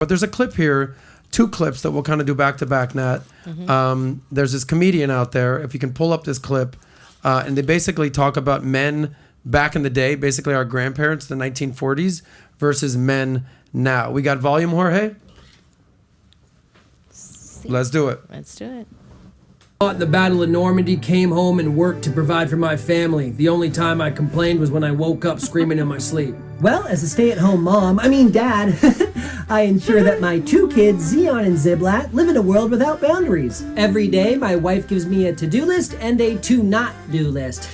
But there's a clip here, 2 clips that we'll kind of do back to back, Nat. There's this comedian out there, if you can pull up this clip, and they basically talk about men back in the day, basically our grandparents, the 1940s, versus men now. We got volume, Jorge? Let's do it. Let's do it. Fought the Battle of Normandy, came home and worked to provide for my family. The only time I complained was when I woke up screaming in my sleep. Well, as a stay-at-home dad, I ensure that my 2 kids, Xeon and Ziblat, live in a world without boundaries. Every day, my wife gives me a to-do list and a to-not-do list.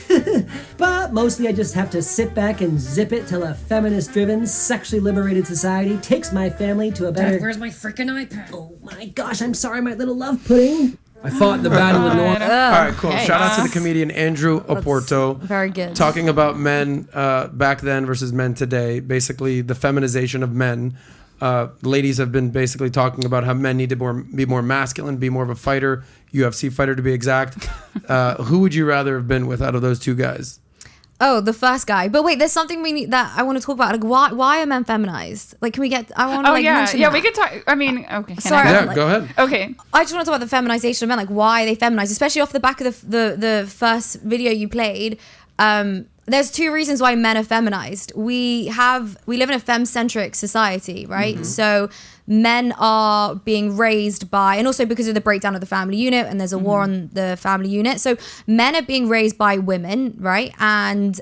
But mostly I just have to sit back and zip it till a feminist-driven, sexually liberated society takes my family to a better... Dad, where's my freaking iPad? Oh my gosh, I'm sorry, my little love pudding. I fought the Battle of Normandy. All right, cool. Shout out to the comedian Andrew Oporto. Very good. Talking about men back then versus men today. Basically, the feminization of men. Ladies have been basically talking about how men need to be more masculine, be more of a fighter, UFC fighter to be exact. Who would you rather have been with out of those 2 guys? Oh, the first guy. But wait, there's something we need that I want to talk about. Like, why are men feminized? Like, can we get? I want to mention that. We could talk. I mean, okay. Sorry. Yeah, go ahead. Okay. I just want to talk about the feminization of men. Like, why are they feminized? Especially off the back of the first video you played. There's 2 reasons why men are feminized. We live in a femme-centric society, right? So men are being raised by, and also because of the breakdown of the family unit, and there's a war on the family unit. So men are being raised by women, right? And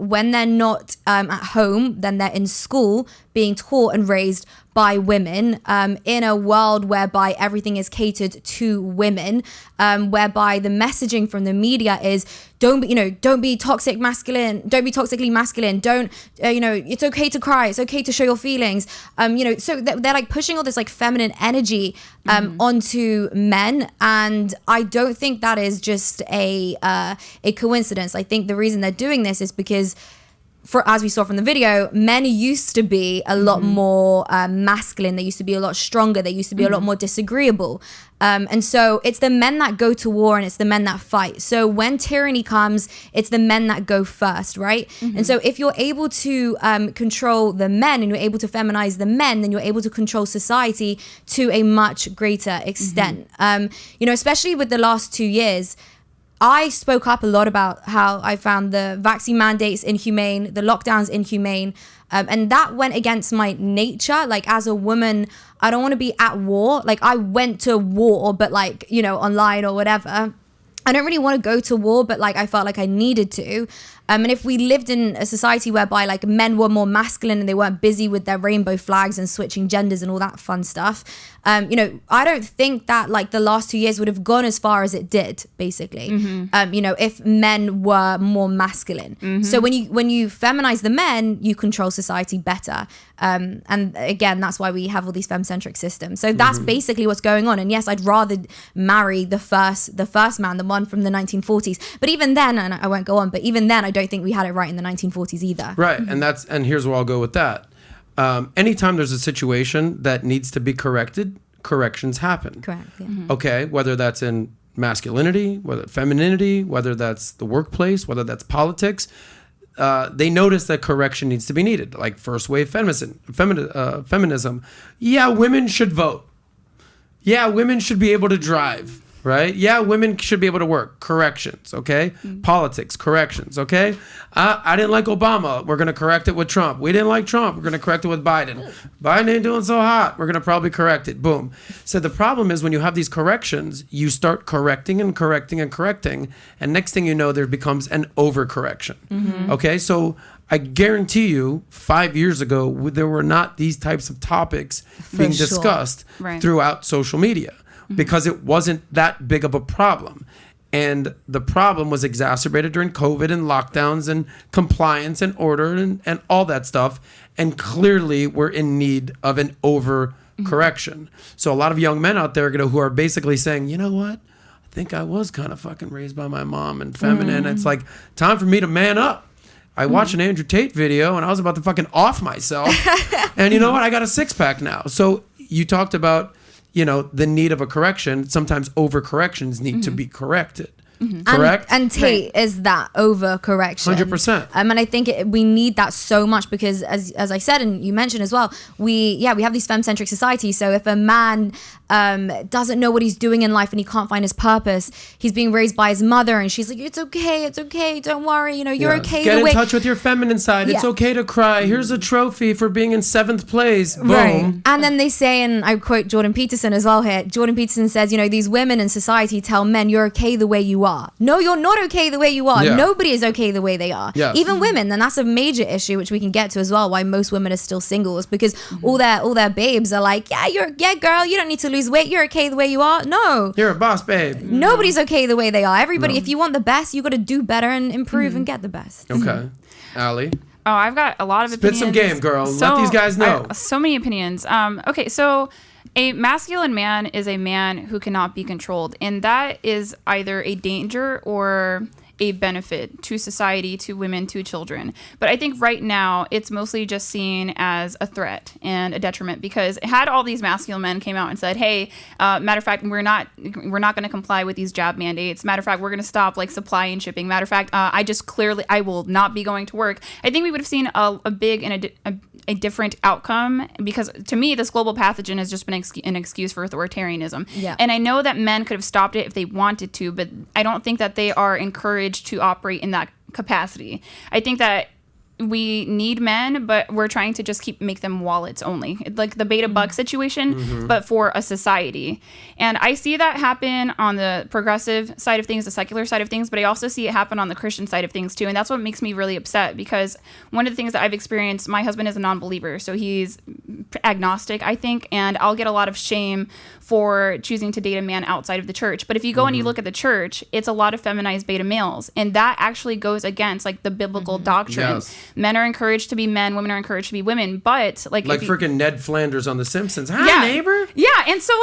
when they're not at home, then they're in school being taught and raised by women in a world whereby everything is catered to women, whereby the messaging from the media is don't be toxic masculine, don't be toxically masculine, don't it's okay to cry, it's okay to show your feelings, so they're like pushing all this like feminine energy onto men, and I don't think that is just a coincidence. I think the reason they're doing this is because, as we saw from the video, men used to be a lot more masculine. They used to be a lot stronger. They used to be a lot more disagreeable. And so it's the men that go to war and it's the men that fight. So when tyranny comes, it's the men that go first, right? And so if you're able to control the men and you're able to feminize the men, then you're able to control society to a much greater extent. Especially with the last 2 years, I spoke up a lot about how I found the vaccine mandates inhumane, the lockdowns inhumane, and that went against my nature. Like, as a woman, I don't want to be at war. Like, I went to war, but like, online or whatever. I don't really want to go to war, but like I felt like I needed to. And if we lived in a society whereby like men were more masculine and they weren't busy with their rainbow flags and switching genders and all that fun stuff, I don't think that like the last 2 years would have gone as far as it did, basically. If men were more masculine. So when you feminize the men, you control society better. And again, that's why we have all these femme-centric systems. So that's basically what's going on. And yes, I'd rather marry the first man, the one from the 1940s. But even then, and I won't go on, but even then, I don't think we had it right in the 1940s either. Right, and here's where I'll go with that. Anytime there's a situation that needs to be corrected, corrections happen. Correct, yeah. Okay, whether that's in masculinity, whether femininity, whether that's the workplace, whether that's politics, they notice that correction needs to be needed. Like first wave feminism. Yeah, women should vote. Yeah, women should be able to drive. Right? Yeah, women should be able to work. Corrections, okay? Politics, corrections, okay? I didn't like Obama. We're going to correct it with Trump. We didn't like Trump. We're going to correct it with Biden. Biden ain't doing so hot. We're going to probably correct it. Boom. So the problem is when you have these corrections, you start correcting and correcting and correcting, and next thing you know, there becomes an overcorrection. Okay? So I guarantee you 5 years ago, there were not these types of topics being discussed throughout social media. Because it wasn't that big of a problem. And the problem was exacerbated during COVID and lockdowns and compliance and order and all that stuff. And clearly we're in need of an overcorrection. So a lot of young men out there who are basically saying, you know what? I think I was kind of fucking raised by my mom and feminine. It's like time for me to man up. I watched an Andrew Tate video and I was about to fucking off myself. And you know what? I got a 6-pack now. So you talked about the need of a correction. Sometimes overcorrections need to be corrected. Correct? And Tate is that overcorrection. 100%. And I think we need that so much because, as I said, and you mentioned as well, we have these femme-centric societies. So if a man doesn't know what he's doing in life and he can't find his purpose, he's being raised by his mother, and she's like, it's okay, don't worry, you're okay. Get in touch with your feminine side. It's okay to cry. Here's a trophy for being in 7th place. Boom. Right. And then they say, and I quote Jordan Peterson as well here, Jordan Peterson says, these women in society tell men, you're okay the way you are. No, you're not okay the way you are. Yeah. Nobody is okay the way they are. Yes. Even women, and that's a major issue which we can get to as well, why most women are still single, is because all their babes are like, yeah girl, you don't need to lose weight, you're okay the way you are. No. You're a boss, babe. Nobody's okay the way they are. Everybody, if you want the best, you got to do better and improve and get the best. Okay. Aly? Oh, I've got a lot of opinions. Spit some game, girl. Let these guys know. So many opinions. Okay, so a masculine man is a man who cannot be controlled, and that is either a danger or a benefit to society, to women, to children. But I think right now it's mostly just seen as a threat and a detriment, because had all these masculine men came out and said, hey, matter of fact, we're not going to comply with these jab mandates. Matter of fact, we're going to stop supply and shipping. Matter of fact, I will not be going to work. I think we would have seen a big and a different outcome, because to me, this global pathogen has just been an excuse for authoritarianism. Yeah. And I know that men could have stopped it if they wanted to, but I don't think that they are encouraged to operate in that capacity. I think that we need men, but we're trying to just make them wallets only, like the beta buck situation, but for a society. And I see that happen on the progressive side of things, the secular side of things, but I also see it happen on the Christian side of things too. And that's what makes me really upset, because one of the things that I've experienced, my husband is a non-believer, so he's agnostic, I think, and I'll get a lot of shame for choosing to date a man outside of the church. But if you go and you look at the church, it's a lot of feminized beta males, and that actually goes against the biblical doctrine. Yes. Men are encouraged to be men, women are encouraged to be women, but like freaking Ned Flanders on The Simpsons. Hi, yeah, neighbor. Yeah, and so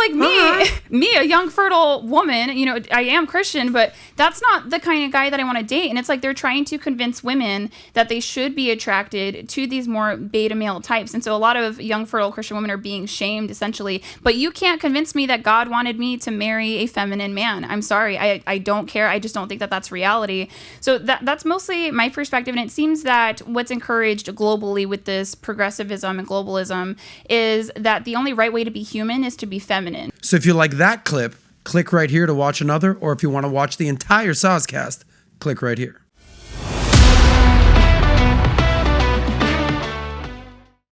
me, a young fertile woman, I am Christian, but that's not the kind of guy that I want to date. And it's they're trying to convince women that they should be attracted to these more beta male types. And so a lot of young fertile Christian women are being shamed, essentially. But you can't convince me that God wanted me to marry a feminine man. I'm sorry. I don't care. I just don't think that that's reality. So that's mostly my perspective. And it seems that what's encouraged globally with this progressivism and globalism is that the only right way to be human is to be feminine. So if you like that clip, click right here to watch another. Or if you want to watch the entire Soscast, click right here.